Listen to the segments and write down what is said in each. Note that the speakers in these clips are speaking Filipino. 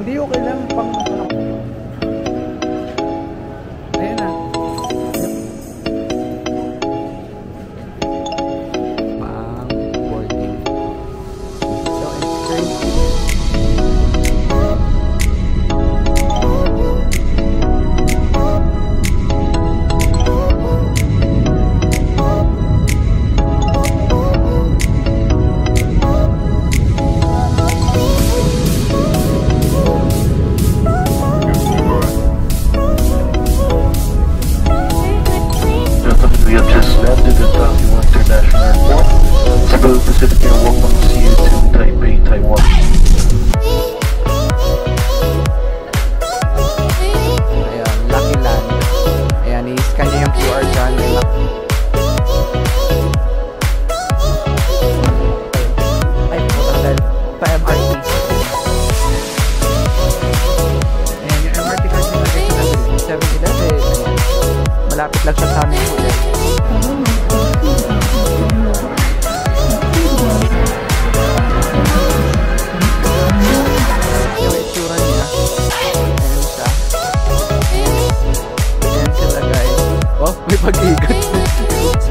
Hindi, okay lang. Pang ayun na. Pang 14. So, it's crazy. We have just landed at Taoyuan International Airport. Cebu Pacific Air welcomes you to Taipei, Taiwan. Ayan, Lucky Land. Ayan, i-scan niya yung QR dyan. Ay, hotel. Pa-MRT. Ayan, yung MRT card nila dito sa 7-Eleven. Malapit lang siya sa aming hotel. Yung itsura niya. Ayan siya. Ayan sila guys. Oh, may pag-igot.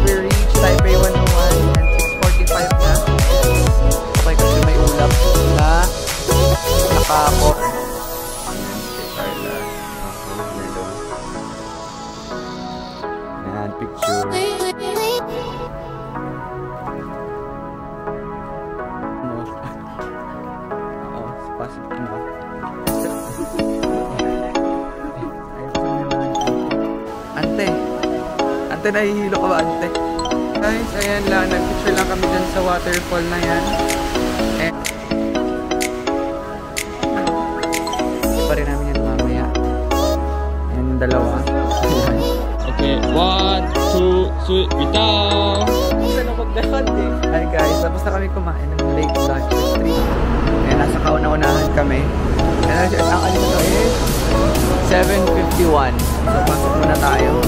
We reached Taipei 101 and 6:45 na. Okay kasi may ulap na nakako. Ayan, picture. Pasok na. Ante, nahihilo ka ba, ante? Guys, ayan lang. Nag-picture lang kami dyan sa waterfall na yan. Eh, pa rin namin yan mamaya. Ayan yung dalawa. Okay, 1, 2, 3, bitaw! Saan na magdakad eh? Hi guys, tapos na kami kumain ng late lunch sa street. Ayan, nasa kauna-unahan kami. And ang alin ito is 7:51. So, pasok muna tayo.